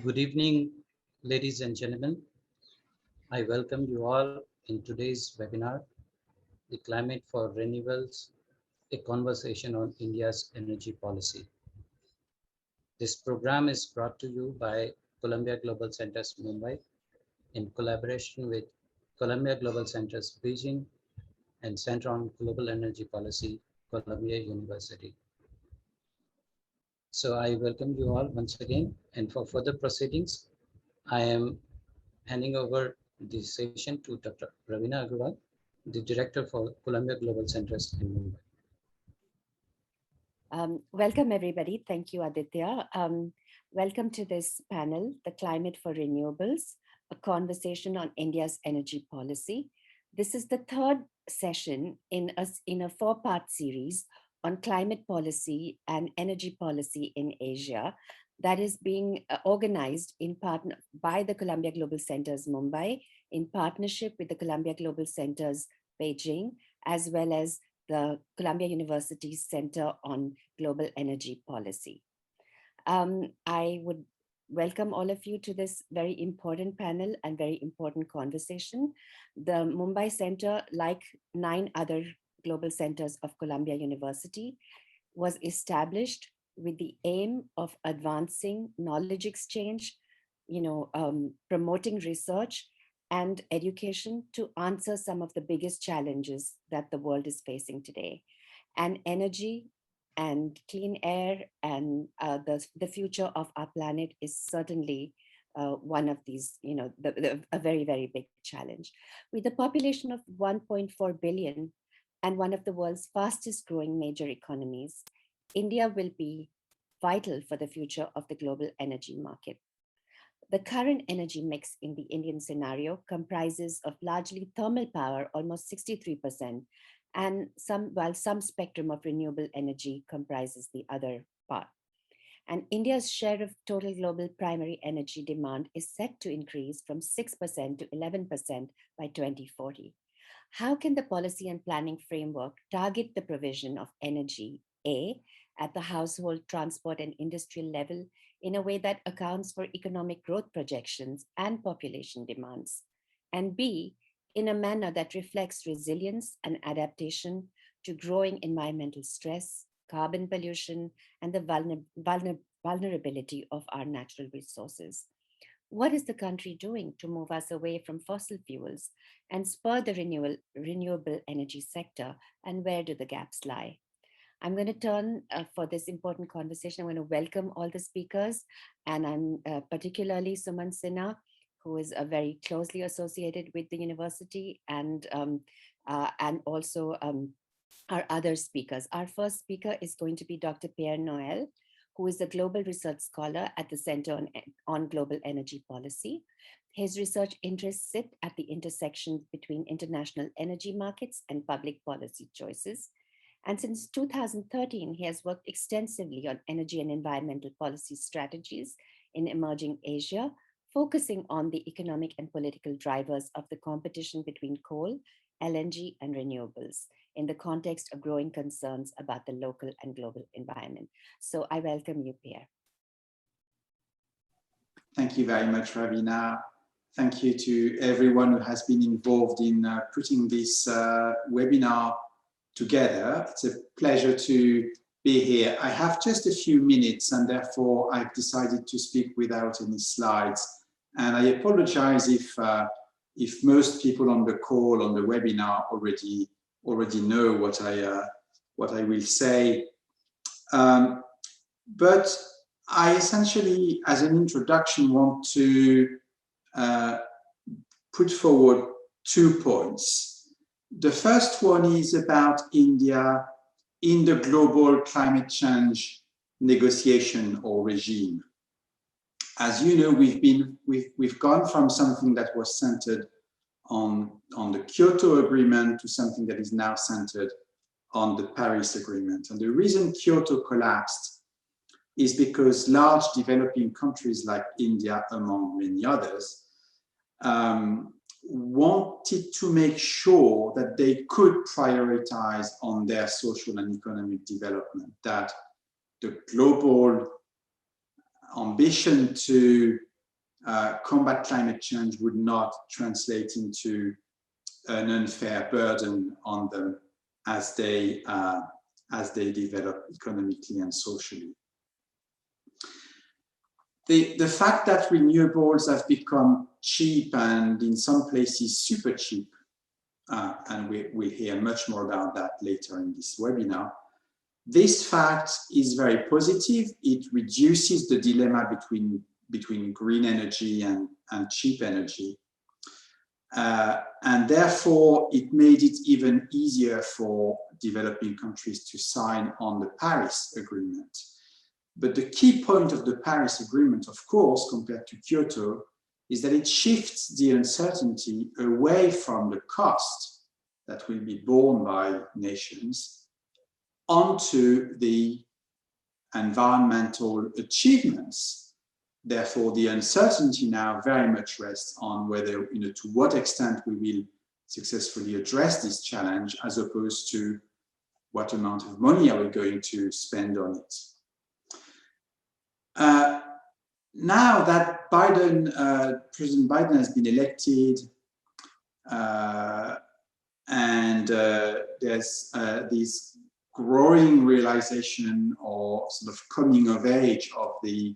Good evening, ladies and gentlemen. I welcome you all in today's webinar, The Climate for Renewables, a conversation on India's energy policy. This program is brought to you by Columbia Global Centers Mumbai in collaboration with Columbia Global Centers Beijing and Center on Global Energy Policy, Columbia University. So I welcome you all once again, and for further proceedings, I am handing over the session to Dr. Ravina Agarwal, the Director for Columbia Global Centers in Mumbai. Welcome, everybody. Thank you, Aditya. Welcome to this panel, The Climate for Renewables, a conversation on India's energy policy. This is the third session in a four-part series on climate policy and energy policy in Asia that is being organized by the Columbia Global Centers Mumbai in partnership with the Columbia Global Centers Beijing, as well as the Columbia University's Center on Global Energy Policy. I would welcome all of you to this very important panel and very important conversation. The Mumbai Center, like 9 other global centers of Columbia University, was established with the aim of advancing knowledge exchange, promoting research and education to answer some of the biggest challenges that the world is facing today. And energy and clean air and the future of our planet is certainly one of these, a very, very big challenge. With a population of 1.4 billion and one of the world's fastest growing major economies, India will be vital for the future of the global energy market. The current energy mix in the Indian scenario comprises of largely thermal power, almost 63%, and while some spectrum of renewable energy comprises the other part. And India's share of total global primary energy demand is set to increase from 6% to 11% by 2040. How can the policy and planning framework target the provision of energy, A, at the household, transport, and industrial level in a way that accounts for economic growth projections and population demands, and B, in a manner that reflects resilience and adaptation to growing environmental stress, carbon pollution, and the vulnerability of our natural resources? What is the country doing to move us away from fossil fuels and spur the renewable energy sector, and where do the gaps lie? I'm going to turn for this important conversation. I'm going to welcome all the speakers, and I'm particularly Sumant Sinha, who is very closely associated with the university, and also our other speakers. Our first speaker is going to be Dr. Pierre Noël, who is a global research scholar at the Center on Global Energy Policy. His research interests sit at the intersection between international energy markets and public policy choices. And since 2013, he has worked extensively on energy and environmental policy strategies in emerging Asia, focusing on the economic and political drivers of the competition between coal, LNG, and renewables in the context of growing concerns about the local and global environment. So I welcome you, Pierre. Thank you very much, Ravina. Thank you to everyone who has been involved in putting this webinar together. It's a pleasure to be here. I have just a few minutes, and therefore I've decided to speak without any slides. And I apologize if most people on the call, on the webinar, already know what I will say. But I essentially, as an introduction, want to put forward 2 points. The first one is about India in the global climate change negotiation or regime. As you know, we've gone from something that was centered on the Kyoto Agreement to something that is now centered on the Paris Agreement. And the reason Kyoto collapsed is because large developing countries like India, among many others, wanted to make sure that they could prioritize on their social and economic development, that the global ambition to combat climate change would not translate into an unfair burden on them as they develop economically and socially. The fact that renewables have become cheap and in some places super cheap, and we'll hear much more about that later in this webinar, this fact is very positive. It reduces the dilemma between green energy and cheap energy. And therefore, it made it even easier for developing countries to sign on the Paris Agreement. But the key point of the Paris Agreement, of course, compared to Kyoto, is that it shifts the uncertainty away from the cost that will be borne by nations onto the environmental achievements. Therefore, the uncertainty now very much rests on whether, to what extent we will successfully address this challenge, as opposed to what amount of money are we going to spend on it. Now that President Biden has been elected, and there's this growing realization or sort of coming of age of the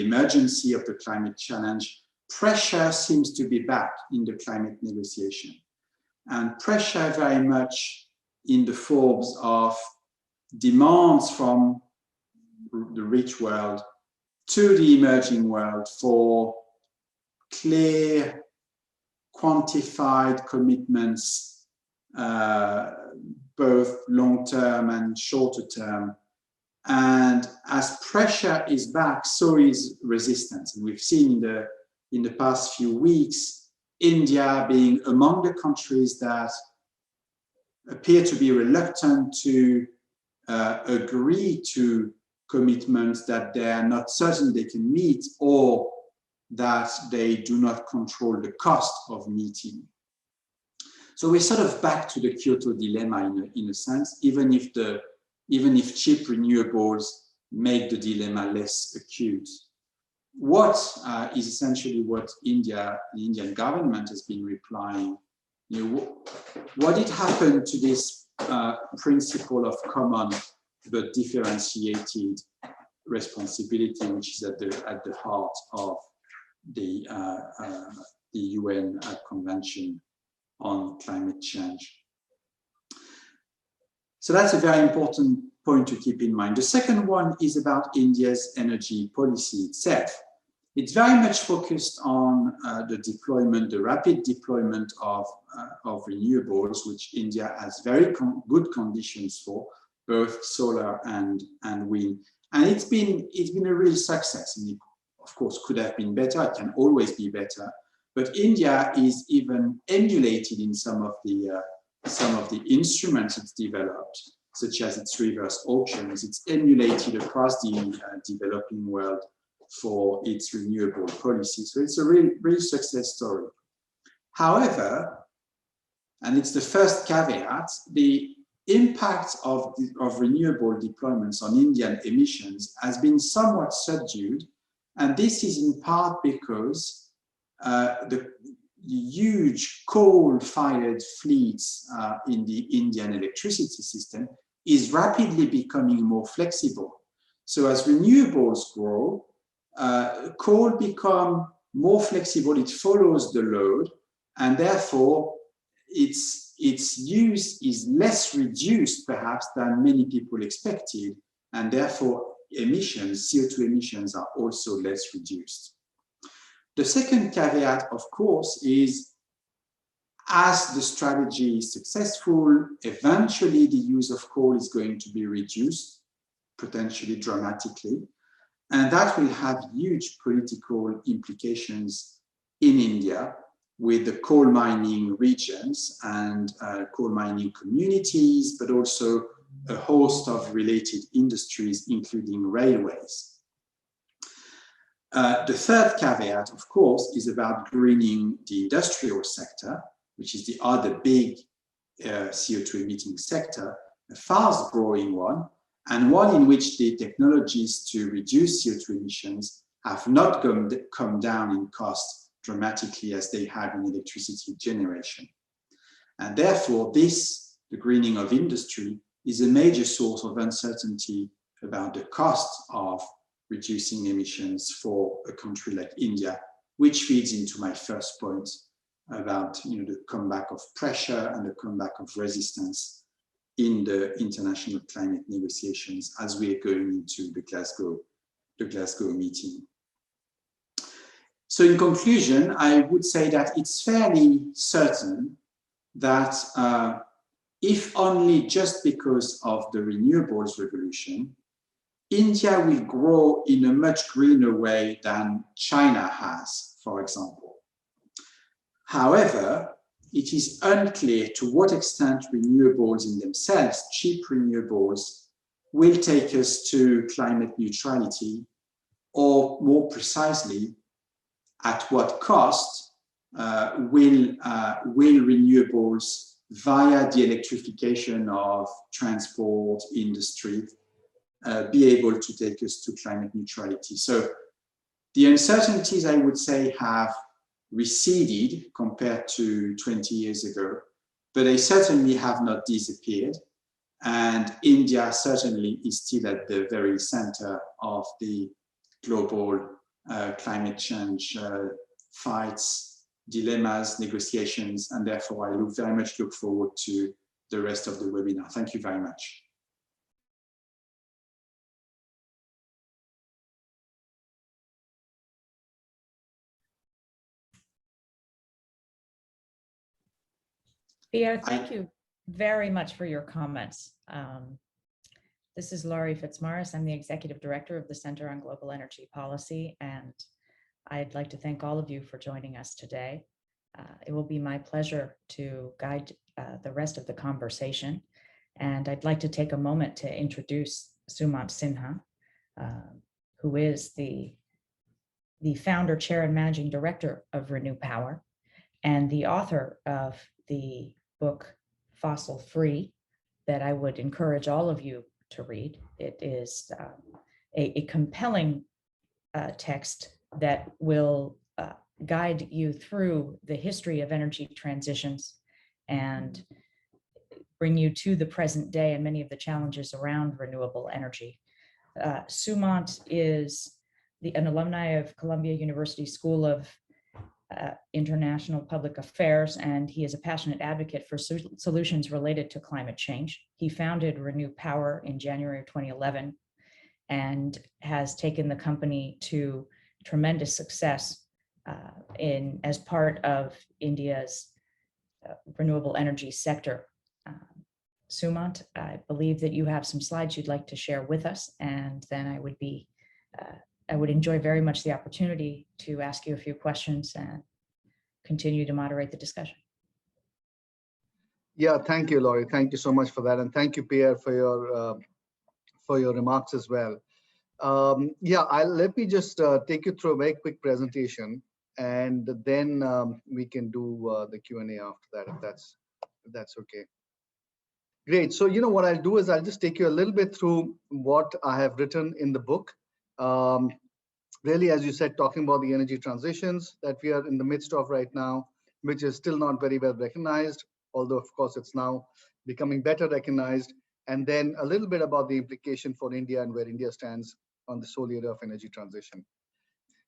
emergency of the climate challenge, pressure seems to be back in the climate negotiation. And pressure very much in the forms of demands from the rich world to the emerging world for clear, quantified commitments, both long-term and shorter-term. And as pressure is back, so is resistance. And we've seen in the past few weeks, India being among the countries that appear to be reluctant to agree to commitments that they are not certain they can meet, or that they do not control the cost of meeting. So we're sort of back to the Kyoto dilemma in a sense, even if cheap renewables make the dilemma less acute. What is essentially what the Indian government has been replying. What did happen to this principle of common but differentiated responsibility, which is at the heart of the UN Convention on Climate Change? So that's a very important point to keep in mind. The second one is about India's energy policy itself. It's very much focused on the rapid deployment of renewables, which India has very good conditions for, both solar and wind. And it's been a real success. I mean, of course, could have been better. It can always be better. But India is even emulated in some of the instruments it's developed, such as its reverse auctions. It's emulated across the developing world for its renewable policy. So it's a real success story. However, and it's the first caveat, the impact of renewable deployments on Indian emissions has been somewhat subdued. And this is in part because the huge coal-fired fleets in the Indian electricity system is rapidly becoming more flexible. So as renewables grow, coal become more flexible, it follows the load, and therefore its use is less reduced perhaps than many people expected, and therefore CO2 emissions are also less reduced. The second caveat, of course, is as the strategy is successful, eventually the use of coal is going to be reduced, potentially dramatically, and that will have huge political implications in India with the coal mining regions and coal mining communities, but also a host of related industries, including railways. The third caveat, of course, is about greening the industrial sector, which is the other big CO2 emitting sector, a fast growing one, and one in which the technologies to reduce CO2 emissions have not come down in cost dramatically as they have in electricity generation. And therefore, the greening of industry, is a major source of uncertainty about the cost of reducing emissions for a country like India, which feeds into my first point about the comeback of pressure and the comeback of resistance in the international climate negotiations as we are going into the Glasgow meeting. So in conclusion, I would say that it's fairly certain that if only just because of the renewables revolution, India will grow in a much greener way than China has, for example. However, it is unclear to what extent renewables in themselves, cheap renewables, will take us to climate neutrality, or more precisely, at what cost will renewables via the electrification of transport, industry, be able to take us to climate neutrality. So the uncertainties, I would say, have receded compared to 20 years ago, but they certainly have not disappeared. And India certainly is still at the very center of the global climate change fights, dilemmas, negotiations, and therefore I very much look forward to the rest of the webinar. Thank you very much. Pierre, thank you very much for your comments. This is Laurie Fitzmaurice. I'm the Executive Director of the Center on Global Energy Policy, and I'd like to thank all of you for joining us today. It will be my pleasure to guide the rest of the conversation, and I'd like to take a moment to introduce Sumant Sinha, who is the founder, chair, and managing director of Renew Power, and the author of the book Fossil Free, that I would encourage all of you to read. It is a compelling text that will guide you through the history of energy transitions and bring you to the present day and many of the challenges around renewable energy. Sumant is an alumni of Columbia University School of International Public Affairs, and he is a passionate advocate for solutions related to climate change. He founded Renew Power in January of 2011 and has taken the company to tremendous success as part of India's renewable energy sector. Sumant, I believe that you have some slides you'd like to share with us, and then I would enjoy very much the opportunity to ask you a few questions and continue to moderate the discussion. Yeah, thank you, Laurie. Thank you so much for that, and thank you, Pierre, for your remarks as well. Let me just take you through a very quick presentation, and then we can do the Q&A after that, if that's okay. Great. So what I'll do is I'll just take you a little bit through what I have written in the book. Really, as you said, talking about the energy transitions that we are in the midst of right now, which is still not very well recognized, although of course it's now becoming better recognized. And then a little bit about the implication for India and where India stands on this whole area of energy transition.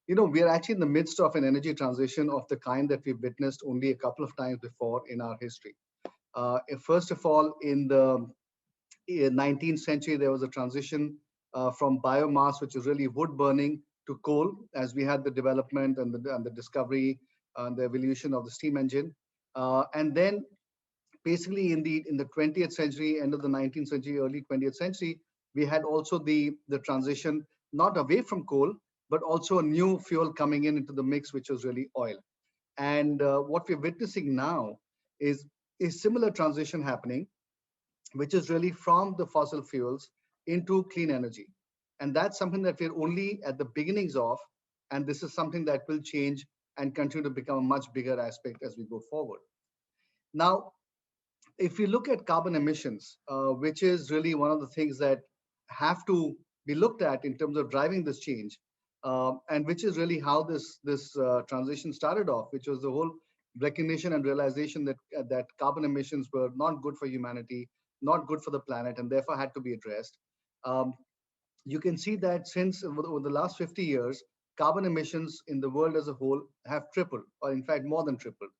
We are actually in the midst of an energy transition of the kind that we've witnessed only a couple of times before in our history. First of all, in the 19th century, there was a transition from biomass, which is really wood burning, to coal, as we had the development and the discovery and the evolution of the steam engine. And then basically in the 20th century, end of the 19th century, early 20th century, we had also the transition not away from coal, but also a new fuel coming into the mix, which was really oil. And what we're witnessing now is a similar transition happening, which is really from the fossil fuels into clean energy. And that's something that we're only at the beginnings of, and this is something that will change and continue to become a much bigger aspect as we go forward. Now, if we look at carbon emissions, which is really one of the things that have to be looked at in terms of driving this change, and which is really how this transition started off, which was the whole recognition and realization that that carbon emissions were not good for humanity, not good for the planet, and therefore had to be addressed. Um, you can see that since over the last 50 years, carbon emissions in the world as a whole have tripled, or in fact more than tripled.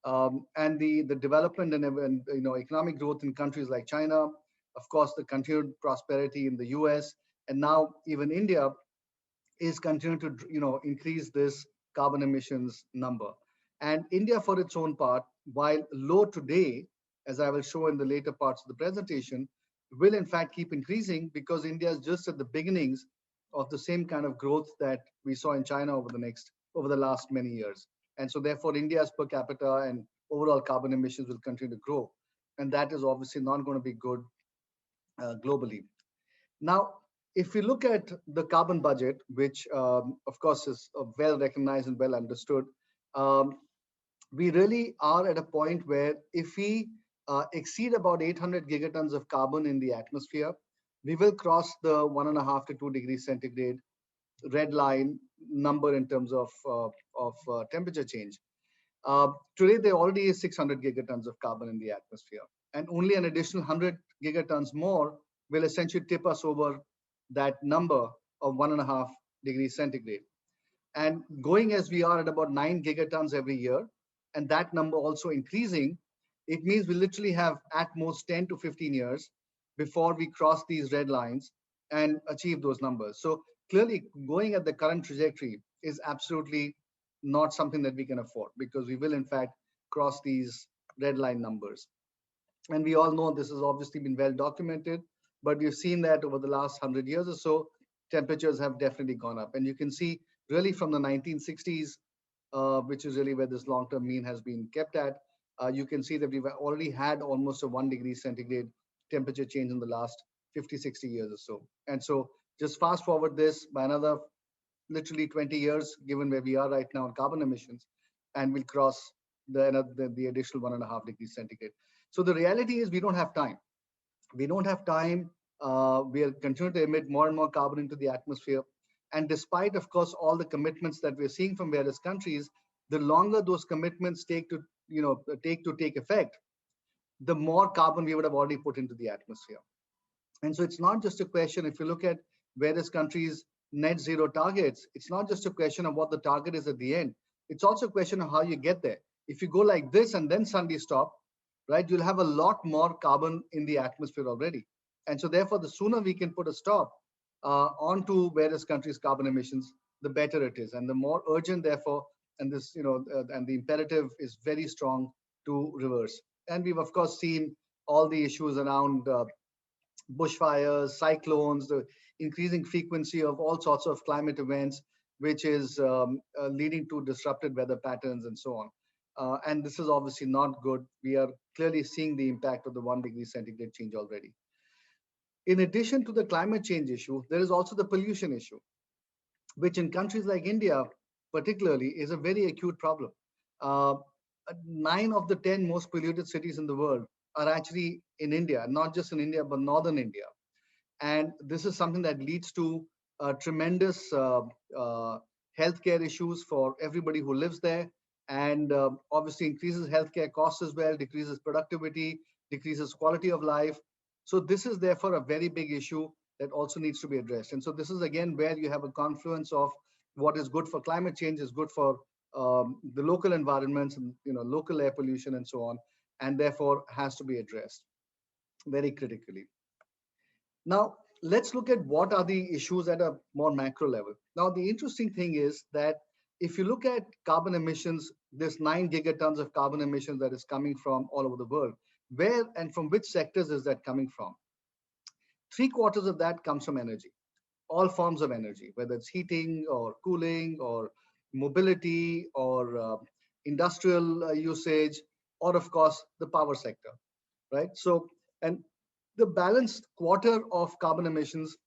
And the development and economic growth in countries like China, of course, the continued prosperity in the US, and now even India is continuing to increase this carbon emissions number. And India, for its own part, while low today, as I will show in the later parts of the presentation, will in fact keep increasing because India is just at the beginnings of the same kind of growth that we saw in China over the last many years. And so therefore India's per capita and overall carbon emissions will continue to grow. And that is obviously not going to be good globally. Now, if we look at the carbon budget, which of course is well recognized and well understood, um, we really are at a point where if we exceed about 800 gigatons of carbon in the atmosphere, we will cross the 1.5 to 2 degrees centigrade red line number in terms of temperature change. Today, there already is 600 gigatons of carbon in the atmosphere, and only an additional 100 gigatons more will essentially tip us over that number of 1.5 degrees centigrade. And going as we are at about 9 gigatons every year, and that number also increasing, it means we literally have at most 10 to 15 years before we cross these red lines and achieve those numbers. So clearly, going at the current trajectory is absolutely not something that we can afford because we will in fact cross these red line numbers. And we all know this has obviously been well documented, but we've seen that over the last 100 years or so, temperatures have definitely gone up. And you can see really from the 1960s, which is really where this long-term mean has been kept at, you can see that we've already had almost a 1 degree centigrade temperature change in the last 50, 60 years or so. And so just fast forward this by another literally 20 years, given where we are right now in carbon emissions, and we'll cross the additional 1.5 degrees centigrade. So the reality is we don't have time. We don't have time. We are continuing to emit more and more carbon into the atmosphere. And despite, of course, all the commitments that we're seeing from various countries, the longer those commitments take to take effect, the more carbon we would have already put into the atmosphere. And so it's not just a question, if you look at various countries' net zero targets, it's not just a question of what the target is at the end. It's also a question of how you get there. If you go like this and then suddenly stop, right, you'll have a lot more carbon in the atmosphere already. And so therefore, the sooner we can put a stop onto various countries' carbon emissions, the better it is. And the more urgent, therefore, and this, and the imperative is very strong to reverse. And we've, of course, seen all the issues around bushfires, cyclones, the increasing frequency of all sorts of climate events, which is leading to disrupted weather patterns and so on. And this is obviously not good. We are clearly seeing the impact of the 1 degree centigrade change already. In addition to the climate change issue, there is also the pollution issue, which in countries like India, particularly, is a very acute problem. 9 of the 10 most polluted cities in the world are actually in India, not just in India, but northern India. And this is something that leads to tremendous healthcare issues for everybody who lives there, and obviously increases healthcare costs as well, decreases productivity, decreases quality of life. So this is therefore a very big issue that also needs to be addressed. And so this is again where you have a confluence of what is good for climate change is good for the local environments and local air pollution and so on, and therefore has to be addressed very critically. Now, let's look at what are the issues at a more macro level. Now, the interesting thing is that if you look at carbon emissions, this 9 gigatons of carbon emissions that is coming from all over the world, where and from which sectors is that coming from? 3/4 of that comes from energy, all forms of energy, whether it's heating or cooling or mobility or industrial usage, or of course, the power sector, right? So, and the balanced quarter of carbon emissions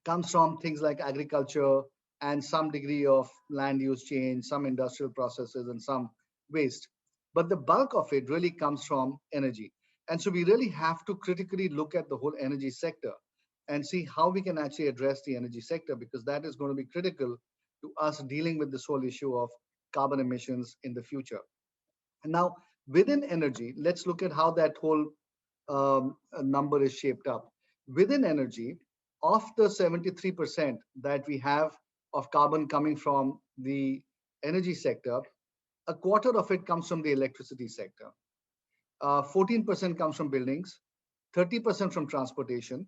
comes from things like agriculture and some degree of land use change, some industrial processes and some waste. But the bulk of it really comes from energy. And so we really have to critically look at the whole energy sector. and see how we can actually address the energy sector, because that is going to be critical to us dealing with this whole issue of carbon emissions in the future. And now within energy, let's look at how that whole number is shaped up. Within energy, of the 73% that we have of carbon coming from the energy sector, a quarter of it comes from the electricity sector. 14% comes from buildings, 30% from transportation,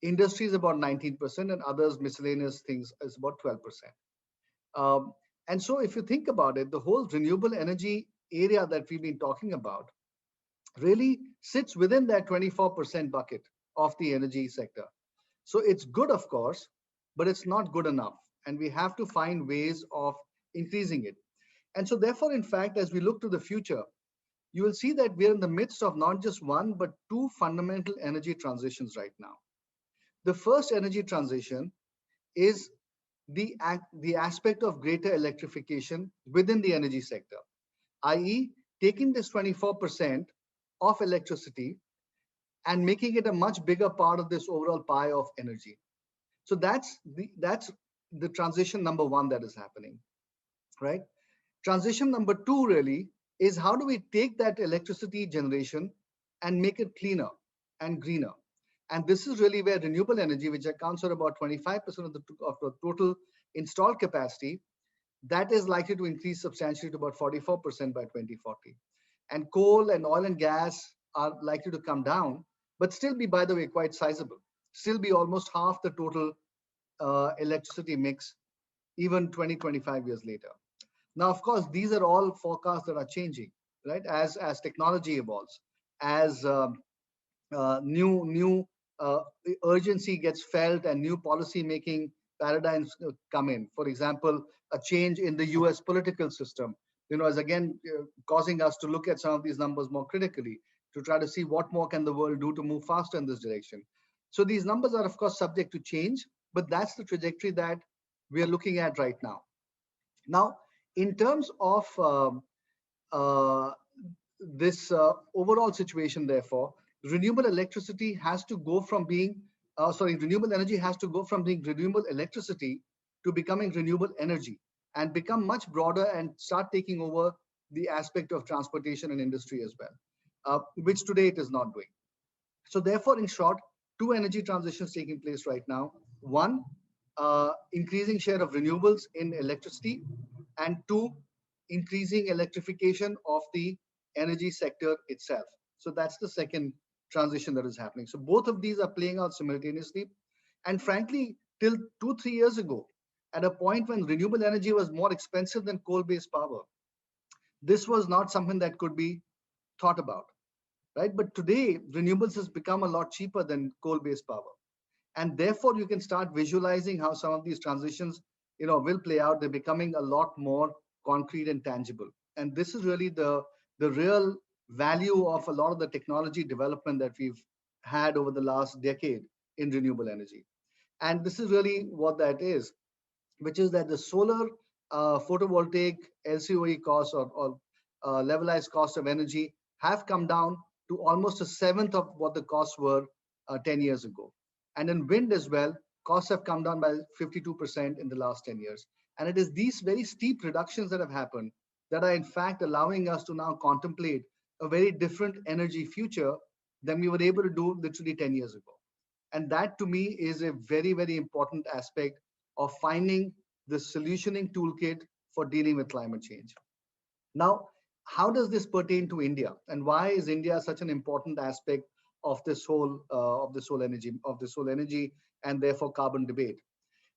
industry is about 19%, and others miscellaneous things is about 12%. And so if you think about it, the whole renewable energy area that we've been talking about really sits within that 24% bucket of the energy sector. So it's good, of course, but it's not good enough. And we have to find ways of increasing it. And so therefore, in fact, as we look to the future, you will see that we're in the midst of not just one, but two fundamental energy transitions right now. The first energy transition is the aspect of greater electrification within the energy sector, i.e. taking this 24% of electricity and making it a much bigger part of this overall pie of energy. So that's the transition number one that is happening, right? Transition number two really is how do we take that electricity generation and make it cleaner and greener? And this is really where renewable energy, which accounts for about 25% of the total installed capacity, that is likely to increase substantially to about 44% by 2040. And coal and oil and gas are likely to come down, but still be, by the way, quite sizable, still be almost half the total electricity mix, even 20, 25 years later. Now, of course, these are all forecasts that are changing, right? As technology evolves, as new urgency gets felt and new policy making paradigms come in. For example, a change in the US political system, is again causing us to look at some of these numbers more critically to try to see what more can the world do to move faster in this direction. So these numbers are, of course, subject to change, but that's the trajectory that we are looking at right now. Now, in terms of this overall situation, therefore, renewable electricity has to go from being, renewable energy has to go from being renewable electricity to becoming renewable energy and become much broader and start taking over the aspect of transportation and industry as well, which today it is not doing. So therefore, in short, two energy transitions taking place right now. One, increasing share of renewables in electricity, and two, increasing electrification of the energy sector itself. So that's the second transition that is happening. So both of these are playing out simultaneously. And frankly, till 2-3 years ago, at a point when renewable energy was more expensive than coal-based power, this was not something that could be thought about, right? But today, renewables has become a lot cheaper than coal-based power. And therefore, you can start visualizing how some of these transitions, will play out. They're becoming a lot more concrete and tangible. And this is really the real value of a lot of the technology development that we've had over the last decade in renewable energy. And this is really what that is, which is that the solar photovoltaic LCOE costs or levelized cost of energy have come down to almost a seventh of what the costs were 10 years ago. And in wind as well, costs have come down by 52% in the last 10 years. And it is these very steep reductions that have happened that are in fact allowing us to now contemplate a very different energy future than we were able to do literally 10 years ago. And that to me is a very, very important aspect of finding the solutioning toolkit for dealing with climate change. Now, how does this pertain to India, and why is India such an important aspect of this whole energy and therefore carbon debate?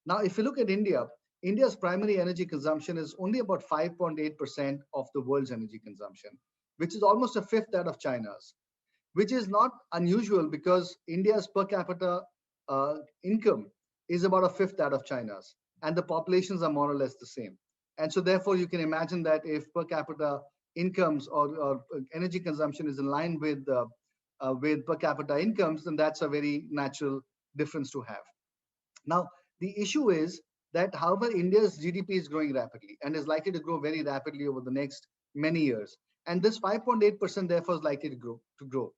Now, if you look at India, India's primary energy consumption is only about 5.8% of the world's energy consumption, which is almost a fifth that of China's, which is not unusual because India's per capita income is about a fifth that of China's, and the populations are more or less the same. And so therefore, you can imagine that if per capita incomes or energy consumption is in line with per capita incomes, then that's a very natural difference to have. Now, the issue is that however India's GDP is growing rapidly and is likely to grow very rapidly over the next many years, and this 5.8% therefore is likely to grow.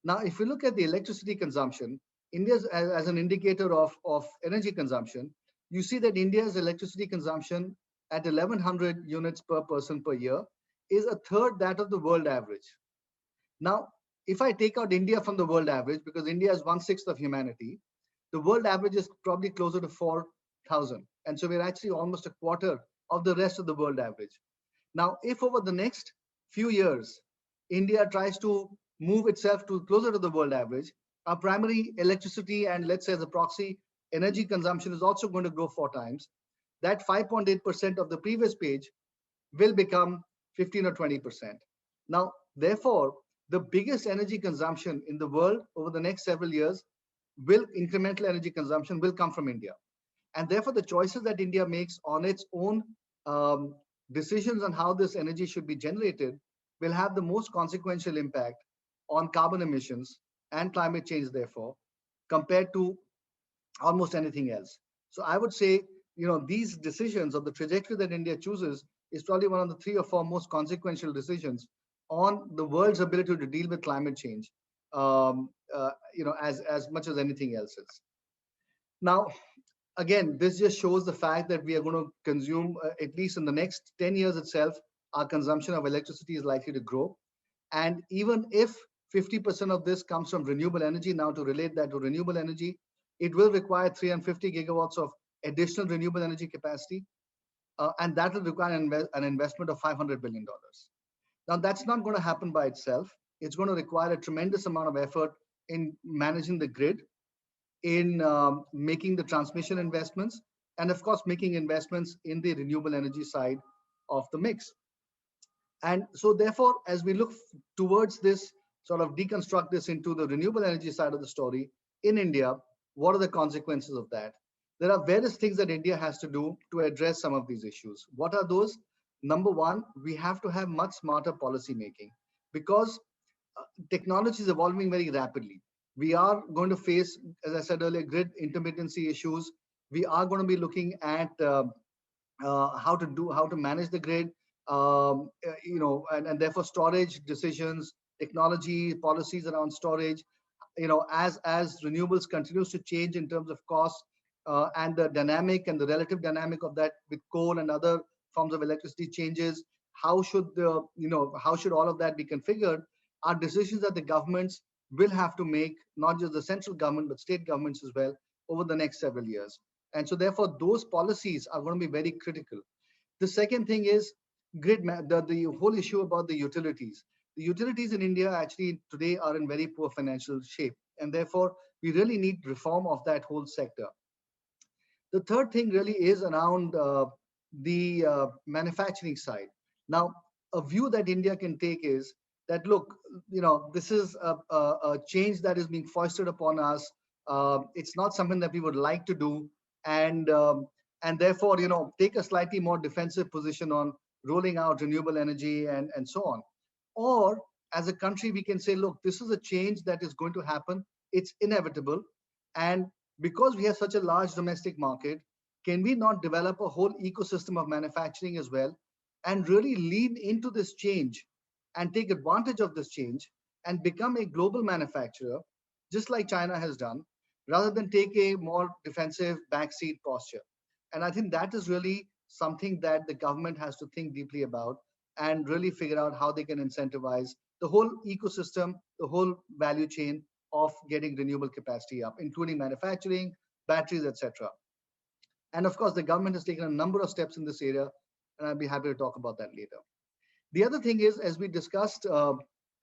Now, if you look at the electricity consumption, India's as an indicator of energy consumption, you see that India's electricity consumption at 1100 units per person per year is a third that of the world average. Now, if I take out India from the world average, because India is 1/6 of humanity, the world average is probably closer to 4,000. And so we're actually almost a quarter of the rest of the world average. Now, if over the next few years, India tries to move itself to closer to the world average, our primary electricity and let's say as a proxy, energy consumption is also going to grow 4 times. That 5.8% of the previous page will become 15 or 20%. Now, therefore, the biggest energy consumption in the world over the next several years will incremental energy consumption will come from India. And therefore, the choices that India makes on its own um, decisions on how this energy should be generated will have the most consequential impact on carbon emissions and climate change, therefore, compared to almost anything else. So I would say, these decisions of the trajectory that India chooses is probably one of the 3 or 4 most consequential decisions on the world's ability to deal with climate change, as much as anything else is. Now, again, this just shows the fact that we are going to consume, at least in the next 10 years itself, our consumption of electricity is likely to grow. And even if 50% of this comes from renewable energy, now to relate that to renewable energy, it will require 350 gigawatts of additional renewable energy capacity. And that will require an investment of $500 billion. Now, that's not going to happen by itself. It's going to require a tremendous amount of effort in managing the grid, in making the transmission investments, and of course, making investments in the renewable energy side of the mix. And so therefore, as we look towards this, sort of deconstruct this into the renewable energy side of the story in India, what are the consequences of that? There are various things that India has to do to address some of these issues. What are those? Number one, we have to have much smarter policy making, because technology is evolving very rapidly. We are going to face, as I said earlier, grid intermittency issues. We are going to be looking at how to manage the grid, and therefore storage decisions, technology policies around storage. As renewables continues to change in terms of cost, and the dynamic and the relative dynamic of that with coal and other forms of electricity changes, how should all of that be configured, are decisions that the governments will have to make, not just the central government, but state governments as well, over the next several years. And so therefore, those policies are going to be very critical. The second thing is the whole issue about the utilities. The utilities in India actually today are in very poor financial shape, and therefore we really need reform of that whole sector. The third thing really is around the manufacturing side. Now, a view that India can take is that, look, this is a change that is being foisted upon us. It's not something that we would like to do, and therefore, take a slightly more defensive position on rolling out renewable energy and so on. Or as a country, we can say, look, this is a change that is going to happen. It's inevitable. And because we have such a large domestic market, can we not develop a whole ecosystem of manufacturing as well, and really lean into this change and take advantage of this change and become a global manufacturer, just like China has done, rather than take a more defensive backseat posture? And I think that is really something that the government has to think deeply about and really figure out how they can incentivize the whole ecosystem, the whole value chain of getting renewable capacity up, including manufacturing, batteries, etc. And of course, the government has taken a number of steps in this area, and I'll be happy to talk about that later. The other thing is, as we discussed,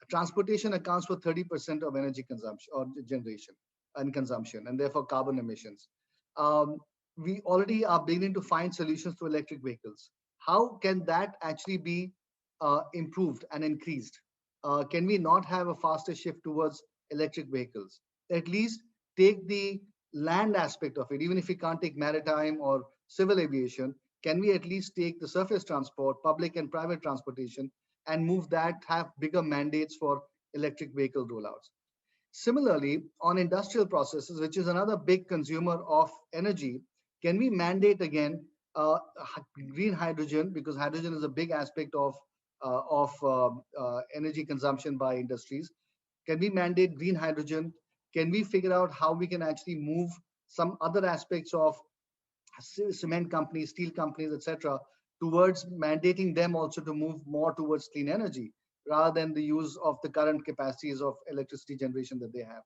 transportation accounts for 30% of energy consumption or generation and consumption, and therefore carbon emissions. We already are beginning to find solutions to electric vehicles. How can that actually be improved and increased? Can we not have a faster shift towards electric vehicles? At least take the land aspect of it, even if we can't take maritime or civil aviation, can we at least take the surface transport, public and private transportation, and move that, have bigger mandates for electric vehicle rollouts? Similarly, on industrial processes, which is another big consumer of energy, can we mandate again green hydrogen, because hydrogen is a big aspect of energy consumption by industries? Can we mandate green hydrogen can we figure out how we can actually move some other aspects of cement companies, steel companies, etc., towards mandating them also to move more towards clean energy rather than the use of the current capacities of electricity generation that they have.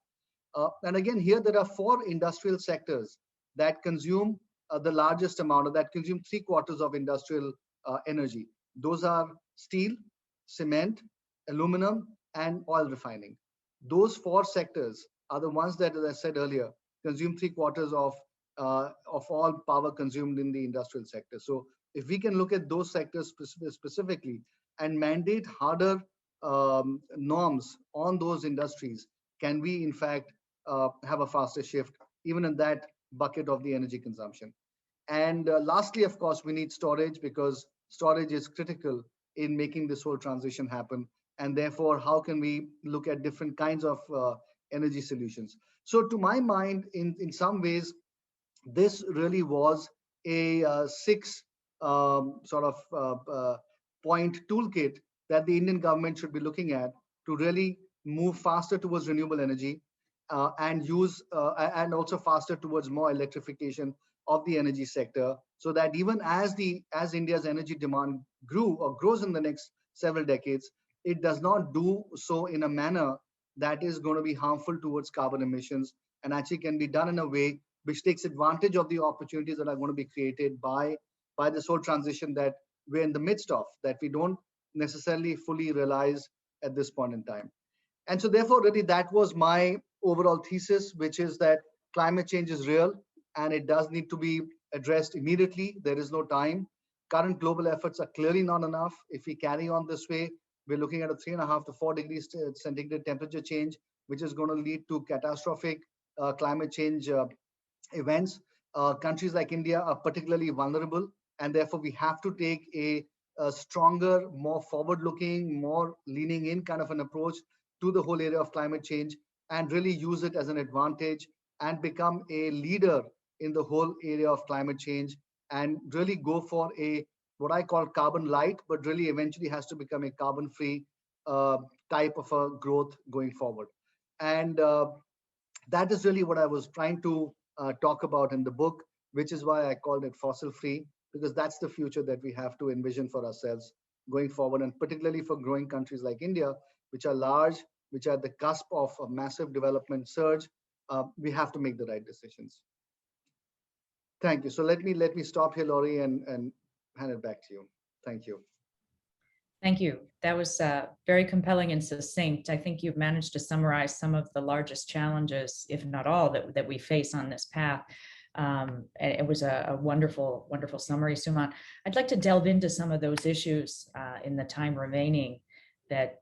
And again, here there are 4 industrial sectors that consume the largest amount, or that consume 3/4 of industrial energy. Those are steel, cement, aluminum, and oil refining. Those 4 sectors are the ones that, as I said earlier, consume 3/4 of all power consumed in the industrial sector. So if we can look at those sectors specifically and mandate harder norms on those industries, can we in fact have a faster shift even in that bucket of the energy consumption? And lastly, of course, we need storage, because storage is critical in making this whole transition happen. And therefore, how can we look at different kinds of energy solutions? So to my mind, in some ways, this really was a 6 sort of point toolkit that the Indian government should be looking at to really move faster towards renewable energy and and also faster towards more electrification of the energy sector, so that even as India's energy demand grew or grows in the next several decades, it does not do so in a manner that is going to be harmful towards carbon emissions, and actually can be done in a way which takes advantage of the opportunities that are going to be created by this whole transition that we're in the midst of, that we don't necessarily fully realize at this point in time. And so therefore, really, that was my overall thesis, which is that climate change is real and it does need to be addressed immediately. There is no time. Current global efforts are clearly not enough. If we carry on this way, we're looking at a 3.5 to 4 degrees centigrade temperature change, which is going to lead to catastrophic climate change events. Countries like India are particularly vulnerable, and therefore we have to take a stronger, more forward-looking, more leaning in kind of an approach to the whole area of climate change, and really use it as an advantage and become a leader in the whole area of climate change, and really go for a what I call carbon light, but really eventually has to become a carbon-free type of a growth going forward. And that is really what I was trying to talk about in the book, which is why I called it fossil-free, because that's the future that we have to envision for ourselves going forward, and particularly for growing countries like India, which are large, which are at the cusp of a massive development surge. We have to make the right decisions. Thank you. So let me stop here, Laurie, and hand it back to you. Thank you. Thank you. That was very compelling and succinct. I think you've managed to summarize some of the largest challenges, if not all, that we face on this path. It was a wonderful, wonderful summary, Sumant. I'd like to delve into some of those issues in the time remaining that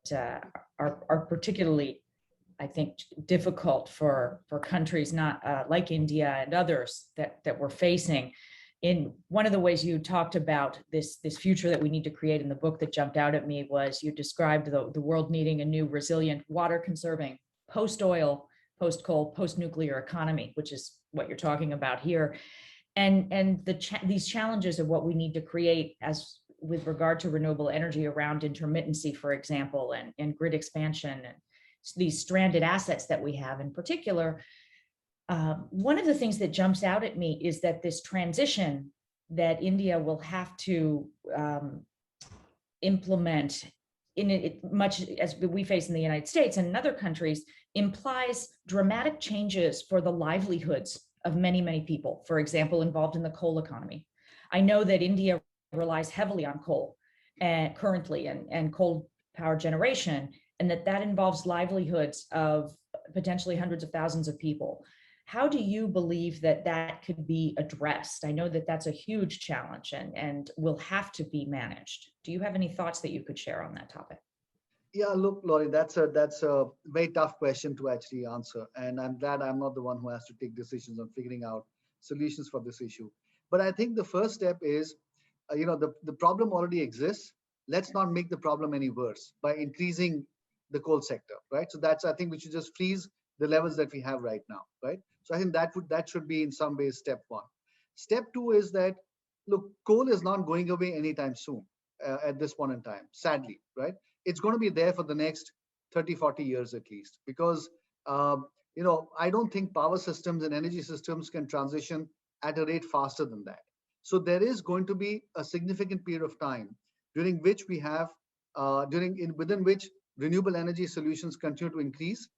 are particularly, I think, difficult for countries not like India and others that we're facing. In one of the ways you talked about this future that we need to create in the book that jumped out at me was you described the world needing a new resilient, water conserving, post-oil, post-coal, post-nuclear economy, which is what you're talking about here. And these challenges of what we need to create as with regard to renewable energy around intermittency, for example, and grid expansion, and these stranded assets that we have in particular. One of the things that jumps out at me is that this transition that India will have to implement in it much as we face in the United States and in other countries implies dramatic changes for the livelihoods of many, many people, for example, involved in the coal economy. I know that India relies heavily on coal currently and coal power generation, and that involves livelihoods of potentially hundreds of thousands of people. How do you believe that could be addressed? I know that that's a huge challenge and will have to be managed. Do you have any thoughts that you could share on that topic? Yeah, look, Laurie, that's a very tough question to actually answer. And I'm glad I'm not the one who has to take decisions on figuring out solutions for this issue. But I think the first step is, the problem already exists. Let's not make the problem any worse by increasing the coal sector, right? So I think we should just freeze the levels that we have right now, right? So I think that should be in some ways step one. Step two is that, look, coal is not going away anytime soon at this point in time, sadly, right? It's going to be there for the next 30, 40 years at least, because I don't think power systems and energy systems can transition at a rate faster than that. So there is going to be a significant period of time during which we have, within which renewable energy solutions continue to increase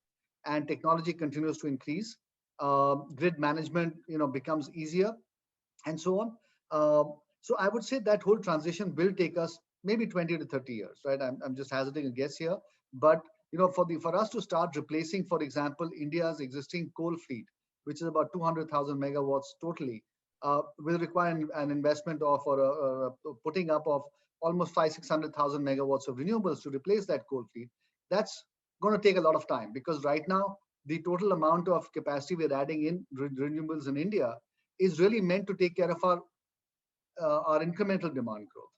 and technology continues to increase. Grid management, becomes easier, and so on. So I would say that whole transition will take us maybe 20 to 30 years, right? I'm just hazarding a guess here, but for us to start replacing, for example, India's existing coal fleet, which is about 200,000 megawatts totally, will require an investment of or putting up of almost 500,000 600,000 megawatts of renewables to replace that coal fleet. That's going to take a lot of time, because right now the total amount of capacity we're adding in renewables in India is really meant to take care of our incremental demand growth.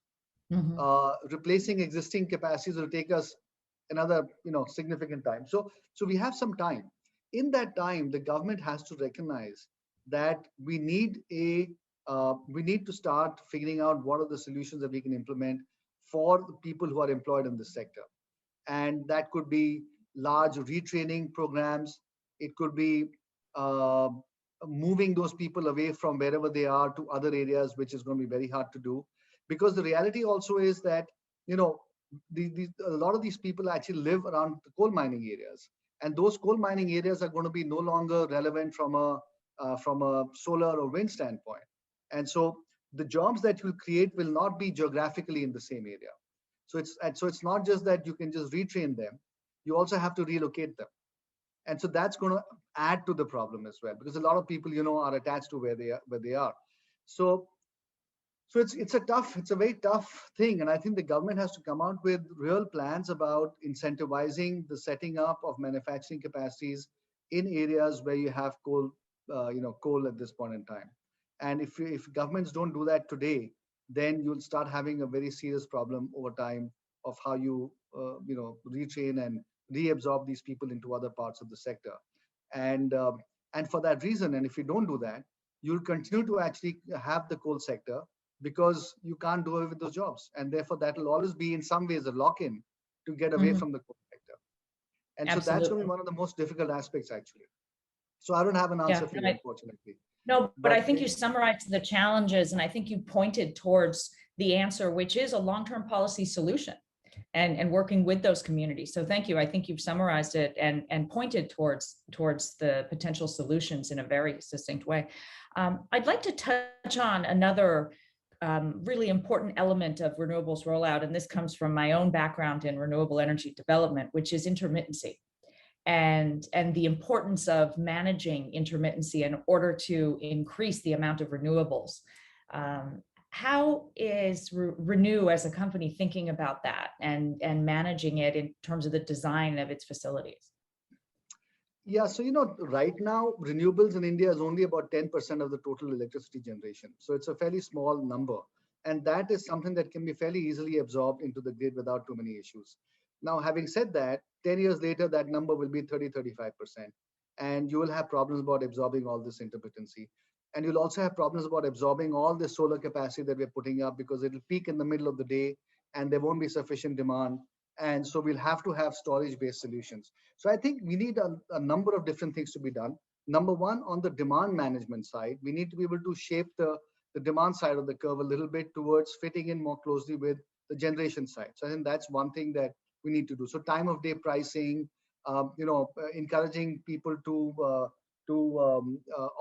Mhm. Replacing existing capacities will take us another significant time. So we have some time. In that time, the government has to recognize that we need to start figuring out what are the solutions that we can implement for the people who are employed in this sector. And that could be large retraining programs. It could be uh, moving those people away from wherever they are to other areas, which is going to be very hard to do, because the reality also is that a lot of these people actually live around the coal mining areas, and those coal mining areas are going to be no longer relevant from a solar or wind standpoint. And so the jobs that you create will not be geographically in the same area. So it's not just that you can just retrain them, you also have to relocate them. And so that's going to add to the problem as well, because a lot of people are attached to where they are. So so it's a very tough thing, and I think the government has to come out with real plans about incentivizing the setting up of manufacturing capacities in areas where you have coal at this point in time. And if governments don't do that today, then you'll start having a very serious problem over time of how you retrain and reabsorb these people into other parts of the sector. And for that reason, and if you don't do that, you'll continue to actually have the coal sector, because you can't do away with those jobs. And therefore, that will always be in some ways a lock-in to get away Mhm. from the coal sector. And so that's going to be Absolutely. one of the most difficult aspects, actually. So I don't have an Yeah. answer for you, unfortunately. No, but But I think you summarized the challenges, and I think you pointed towards the answer, which is a long-term policy solution and working with those communities. So thank you. I think you've summarized it and pointed towards the potential solutions in a very succinct way. I'd like to touch on another really important element of renewables rollout, and this comes from my own background in renewable energy development, which is intermittency. And the importance of managing intermittency in order to increase the amount of renewables. How is Renew as a company thinking about that and managing it in terms of the design of its facilities? yeah, so right now, renewables in India is only about 10% of the total electricity generation. So it's a fairly small number. And that is something that can be fairly easily absorbed into the grid without too many issues. Now, having said that, 10 years later, that number will be 30-35%. And you will have problems about absorbing all this intermittency. And you'll also have problems about absorbing all the solar capacity that we're putting up, because it'll peak in the middle of the day and there won't be sufficient demand. And so we'll have to have storage-based solutions. So I think we need a number of different things to be done. Number one, on the demand management side, we need to be able to shape the demand side of the curve a little bit towards fitting in more closely with the generation side. So I think that's one thing that we need to do. So time of day pricing, encouraging people to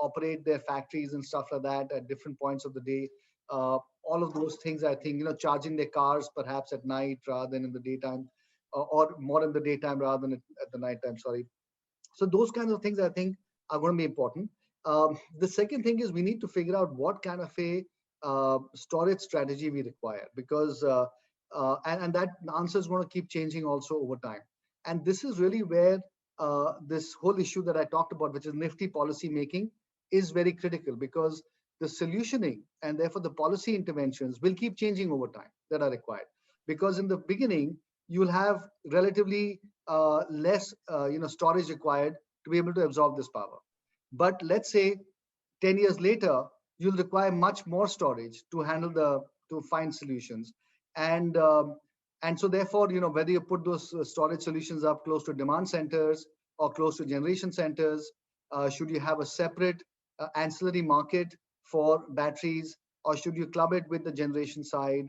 operate their factories and stuff like that at different points of the day. All of those things, I think, charging their cars perhaps at night rather than in the daytime, or more in the daytime rather than at the nighttime, sorry. So those kinds of things, I think, are going to be important. The second thing is we need to figure out what kind of a storage strategy we require, because and that answer is going to keep changing also over time. And this is really where this whole issue that I talked about, which is nifty policy making, is very critical, because the solutioning and therefore the policy interventions will keep changing over time that are required. Because in the beginning, you'll have relatively less storage required to be able to absorb this power. But let's say 10 years later, you'll require much more storage to find solutions. And so therefore, whether you put those storage solutions up close to demand centers, or close to generation centers? Should you have a separate ancillary market for batteries, or should you club it with the generation side?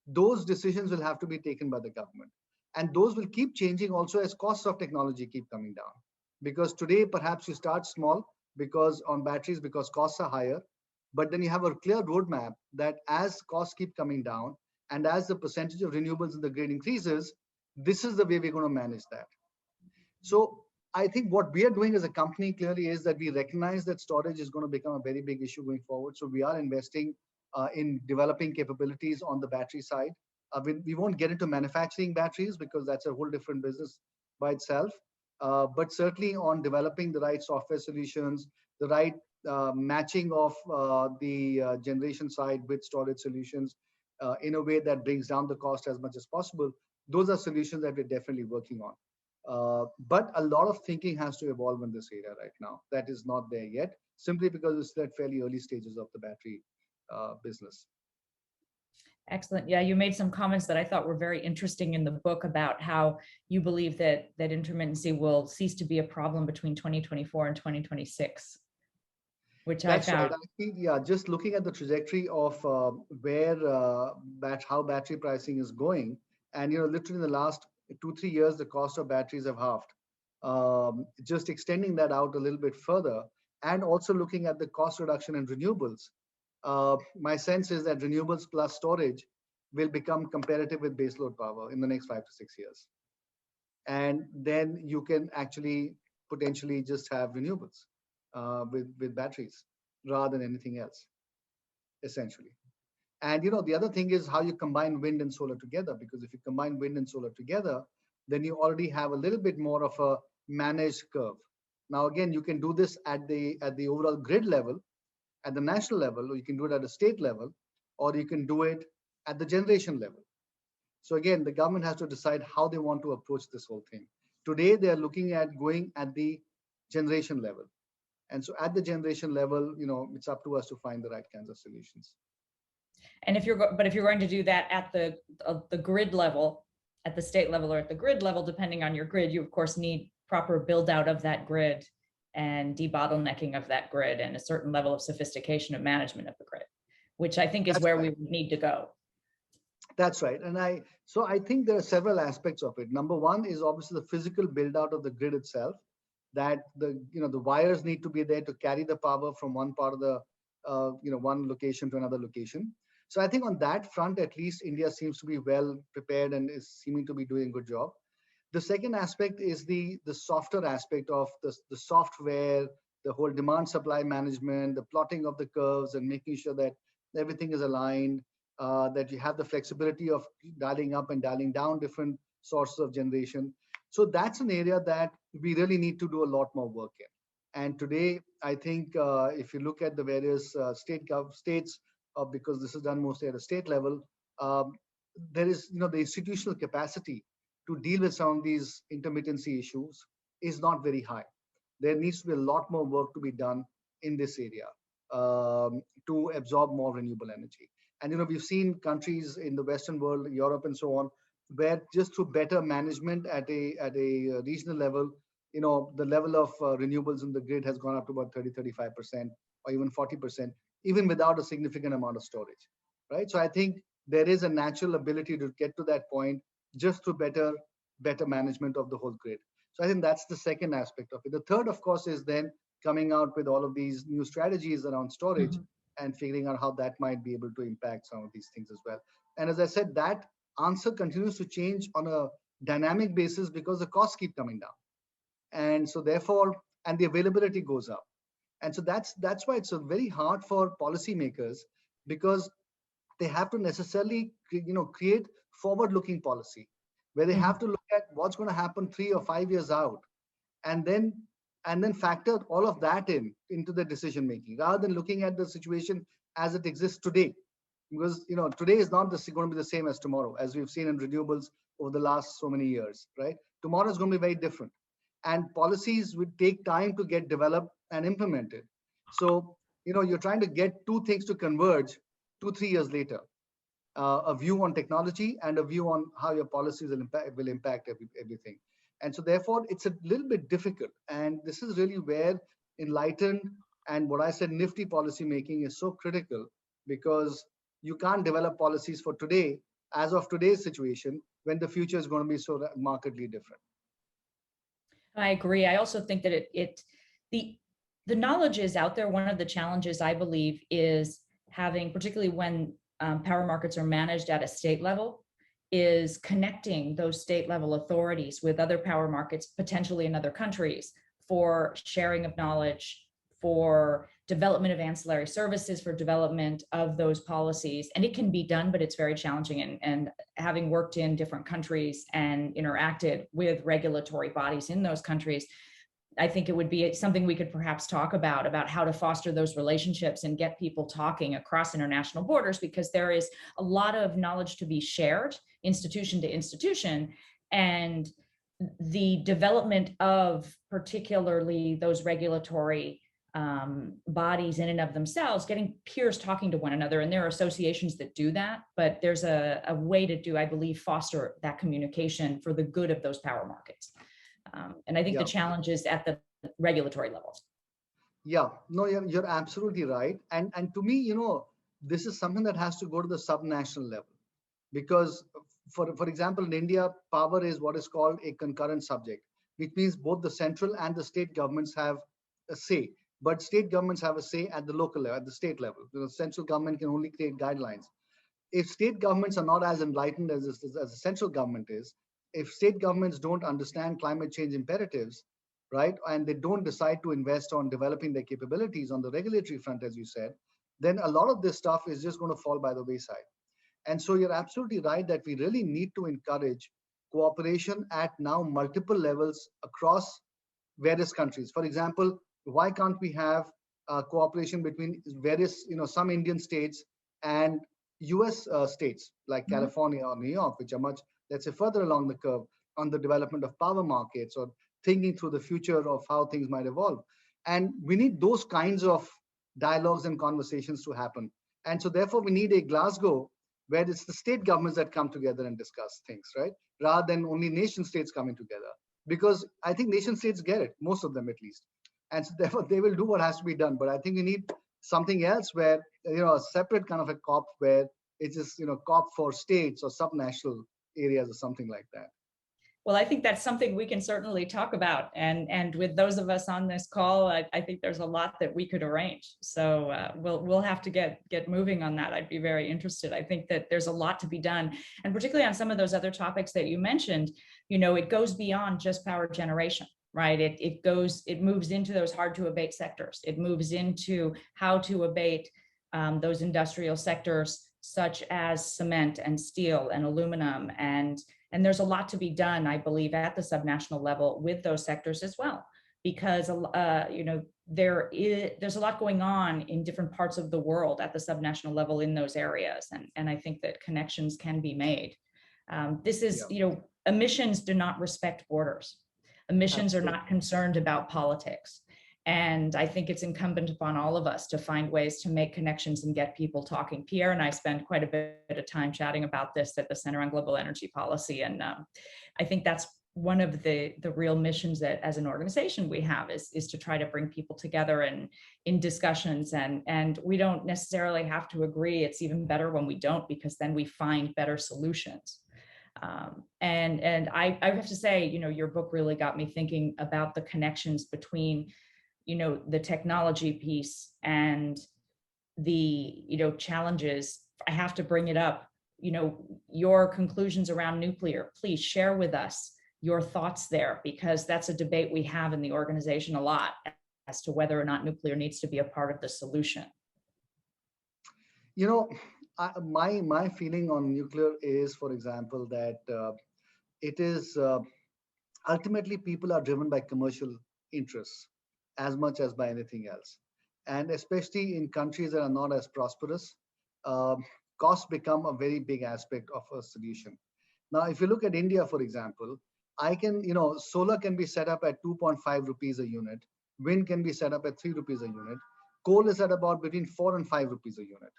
Those decisions will have to be taken by the government. And those will keep changing also as costs of technology keep coming down. Because today, perhaps you start small because on batteries, because costs are higher, but then you have a clear roadmap that as costs keep coming down and as the percentage of renewables in the grid increases, this is the way we're going to manage that. So I think what we are doing as a company clearly is that we recognize that storage is going to become a very big issue going forward. So we are investing in developing capabilities on the battery side. We won't get into manufacturing batteries because that's a whole different business by itself. But certainly on developing the right software solutions, the right matching of the generation side with storage solutions in a way that brings down the cost as much as possible. Those are solutions that we're definitely working on. But a lot of thinking has to evolve in this area right now. That is not there yet, simply because it's at fairly early stages of the battery business. Excellent. Yeah, you made some comments that I thought were very interesting in the book about how you believe that intermittency will cease to be a problem between 2024 and 2026, which That's I found. right. I think, yeah, just looking at the trajectory of how battery pricing is going, and literally in the last 2-3 years, the cost of batteries have halved. Just extending that out a little bit further, and also looking at the cost reduction in renewables. My sense is that renewables plus storage will become competitive with baseload power in the next 5 to 6 years. And then you can actually potentially just have renewables with batteries rather than anything else, essentially. And the other thing is how you combine wind and solar together, because if you combine wind and solar together, then you already have a little bit more of a managed curve. Now, again, you can do this at the overall grid level, at the national level, or you can do it at a state level, or you can do it at the generation level. So again, the government has to decide how they want to approach this whole thing. Today, they are looking at going at the generation level. And so at the generation level, it's up to us to find the right kinds of solutions. And if you're going to do that at the grid level, at the state level or at the grid level, depending on your grid, you of course need proper build out of that grid and debottlenecking of that grid and a certain level of sophistication of management of the grid, which I think is where we need to go. That's right. And I think there are several aspects of it. Number one is obviously the physical build out of the grid itself, that the wires need to be there to carry the power from one part of the one location to another location. So I think on that front, at least India seems to be well prepared and is seeming to be doing a good job. The second aspect is the softer aspect of the software, the whole demand supply management, the plotting of the curves and making sure that everything is aligned, that you have the flexibility of dialing up and dialing down different sources of generation. So that's an area that we really need to do a lot more work in. And today, I think if you look at the various states, because this is done mostly at a state level, there is the institutional capacity to deal with some of these intermittency issues is not very high. There needs to be a lot more work to be done in this area to absorb more renewable energy. And we've seen countries in the Western world, Europe and so on, where just through better management at a regional level, the level of renewables in the grid has gone up to about 30-35% or even 40%, even without a significant amount of storage, right? So I think there is a natural ability to get to that point just through better management of the whole grid. So I think that's the second aspect of it. The third, of course, is then coming out with all of these new strategies around storage and figuring out how that might be able to impact some of these things as well. And as I said, that answer continues to change on a dynamic basis because the costs keep coming down. And so therefore, and the availability goes up. And so that's why it's very hard for policymakers, because they have to necessarily create forward-looking policy where they have to look at what's going to happen 3 or 5 years out, and then factor all of that into the decision making, rather than looking at the situation as it exists today. Because today is not going to be the same as tomorrow, as we've seen in renewables over the last so many years, right? Tomorrow is going to be very different, and policies would take time to get developed and implemented. So you're trying to get two things to converge 2-3 years later, a view on technology and a view on how your policies will impact everything. And so therefore, it's a little bit difficult. And this is really where enlightened and what I said, nifty policy making is so critical, because you can't develop policies for today, as of today's situation, when the future is going to be so markedly different. I agree. I also think that the knowledge is out there. One of the challenges, I believe, is having, particularly when power markets are managed at a state level, is connecting those state level authorities with other power markets, potentially in other countries, for sharing of knowledge, for development of ancillary services, for development of those policies. And it can be done, but it's very challenging. And having worked in different countries and interacted with regulatory bodies in those countries, I think it would be something we could perhaps talk about how to foster those relationships and get people talking across international borders, because there is a lot of knowledge to be shared institution to institution. And the development of particularly those regulatory bodies in and of themselves, getting peers talking to one another, and there are associations that do that, but there's a way to do, I believe, foster that communication for the good of those power markets. And I think the challenge is at the regulatory levels. Yeah, no, you're absolutely right. And to me, this is something that has to go to the subnational level, because for example, in India, power is what is called a concurrent subject, which means both the central and the state governments have a say. But state governments have a say at the local level, at the state level. The central government can only create guidelines. If state governments are not as enlightened as the central government is, if state governments don't understand climate change imperatives, right, and they don't decide to invest on developing their capabilities on the regulatory front, as you said, then a lot of this stuff is just going to fall by the wayside. And so you're absolutely right that we really need to encourage cooperation at now multiple levels across various countries. For example, why can't we have cooperation between various, some Indian states and US states like California or New York, which are much, let's say, further along the curve on the development of power markets or thinking through the future of how things might evolve. And we need those kinds of dialogues and conversations to happen. And so therefore we need a Glasgow where it's the state governments that come together and discuss things, right? Rather than only nation states coming together. Because I think nation states get it, most of them at least. And so therefore they will do what has to be done. But I think we need something else where, a separate kind of a COP where it's just, COP for states or subnational areas or something like that. Well, I think that's something we can certainly talk about. And with those of us on this call, I think there's a lot that we could arrange. So we'll have to get moving on that. I'd be very interested. I think that there's a lot to be done. And particularly on some of those other topics that you mentioned, it goes beyond just power generation, right? It moves into those hard to abate sectors. It moves into how to abate those industrial sectors, such as cement and steel and aluminum, and there's a lot to be done, I believe, at the subnational level with those sectors as well, because there's a lot going on in different parts of the world at the subnational level in those areas, and I think that connections can be made. This is, emissions do not respect borders. Emissions are not concerned about politics. And I think it's incumbent upon all of us to find ways to make connections and get people talking. Pierre and I spend quite a bit of time chatting about this at the Center on Global Energy Policy. And I think that's one of the real missions that as an organization we have is to try to bring people together and in discussions. And we don't necessarily have to agree. It's even better when we don't, because then we find better solutions. And I have to say, your book really got me thinking about the connections between the technology piece and the, challenges. I have to bring it up, your conclusions around nuclear. Please share with us your thoughts there, because that's a debate we have in the organization a lot as to whether or not nuclear needs to be a part of the solution. My feeling on nuclear is, for example, that it is ultimately people are driven by commercial interests as much as by anything else. And especially in countries that are not as prosperous, costs become a very big aspect of a solution. Now, if you look at India, for example, solar can be set up at 2.5 rupees a unit. Wind can be set up at 3 rupees a unit. Coal is at about between 4 and 5 rupees a unit.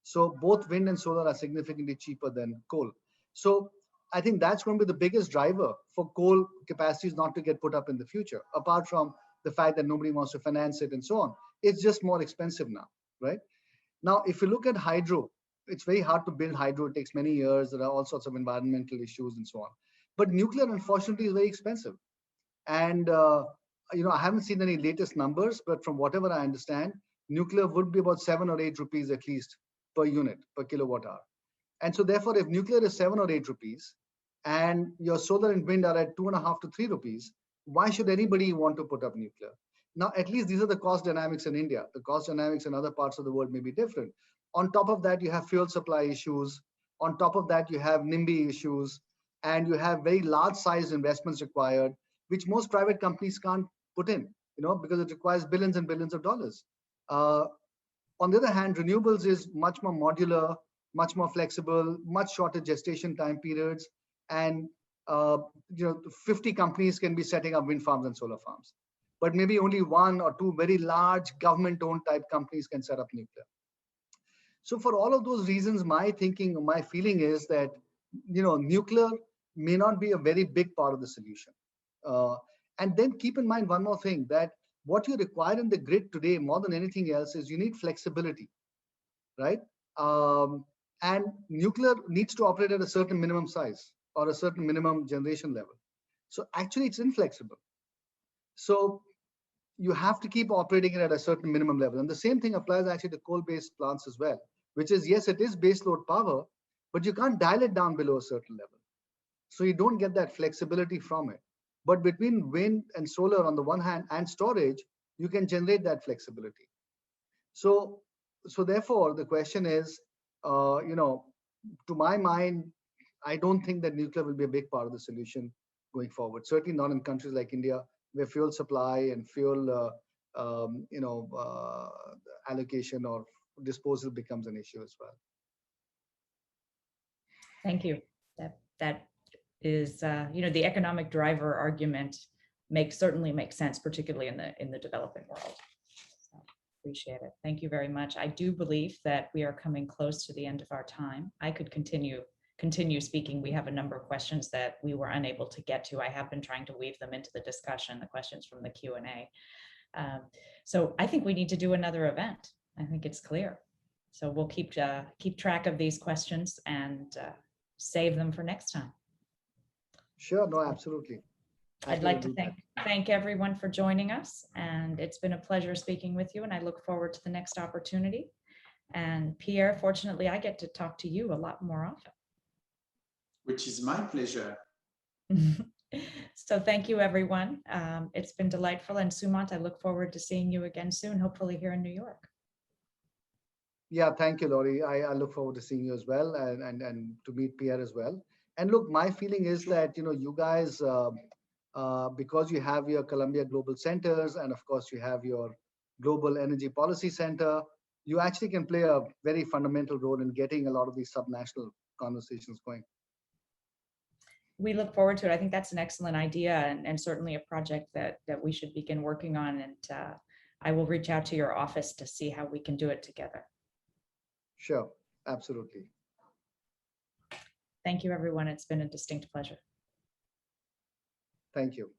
So both wind and solar are significantly cheaper than coal. So, I think that's going to be the biggest driver for coal capacities not to get put up in the future, apart from the fact that nobody wants to finance it and so on. It's just more expensive now, right? Now, if you look at hydro, it's very hard to build hydro. It takes many years. There are all sorts of environmental issues and so on. But nuclear, unfortunately, is very expensive. And I haven't seen any latest numbers, but from whatever I understand, nuclear would be about 7 or 8 rupees at least per unit, per kilowatt hour. And so therefore, if nuclear is 7 or 8 rupees and your solar and wind are at 2.5 to 3 rupees, why should anybody want to put up nuclear? Now, at least these are the cost dynamics in India. The cost dynamics in other parts of the world may be different. On top of that, you have fuel supply issues. On top of that, you have NIMBY issues, and you have very large size investments required, which most private companies can't put in, because it requires billions and billions of dollars. On the other hand, renewables is much more modular, much more flexible, much shorter gestation time periods, and 50 companies can be setting up wind farms and solar farms, but maybe only 1 or 2 very large government-owned type companies can set up nuclear. So for all of those reasons, my feeling is that nuclear may not be a very big part of the solution. And then keep in mind one more thing, that what you require in the grid today more than anything else is you need flexibility, right? And nuclear needs to operate at a certain minimum size or a certain minimum generation level. So actually it's inflexible. So you have to keep operating it at a certain minimum level. And the same thing applies actually to coal-based plants as well, which is, yes, it is baseload power, but you can't dial it down below a certain level. So you don't get that flexibility from it. But between wind and solar on the one hand and storage, you can generate that flexibility. So therefore, the question is, to my mind, I don't think that nuclear will be a big part of the solution going forward. Certainly not in countries like India, where fuel supply and fuel allocation or disposal becomes an issue as well. Thank you. That is, the economic driver argument certainly makes sense, particularly in the developing world. So appreciate it. Thank you very much. I do believe that we are coming close to the end of our time. I could continue speaking. We have a number of questions that we were unable to get to. I have been trying to weave them into the discussion, the questions from the Q&A. So I think we need to do another event. I think it's clear. So we'll keep track of these questions and save them for next time. Sure, no, absolutely. I'd like to thank everyone for joining us, and it's been a pleasure speaking with you, and I look forward to the next opportunity. And Pierre, fortunately, I get to talk to you a lot more often. Which is my pleasure. So thank you, everyone. It's been delightful. And Sumant, I look forward to seeing you again soon, hopefully here in New York. Yeah, thank you, Laurie. I look forward to seeing you as well, and to meet Pierre as well. And look, my feeling is that, you guys, because you have your Columbia Global Centers, and of course you have your Global Energy Policy Center, you actually can play a very fundamental role in getting a lot of these subnational conversations going. We look forward to it. I think that's an excellent idea, and certainly a project that we should begin working on. And I will reach out to your office to see how we can do it together. Sure, absolutely. Thank you, everyone. It's been a distinct pleasure. Thank you.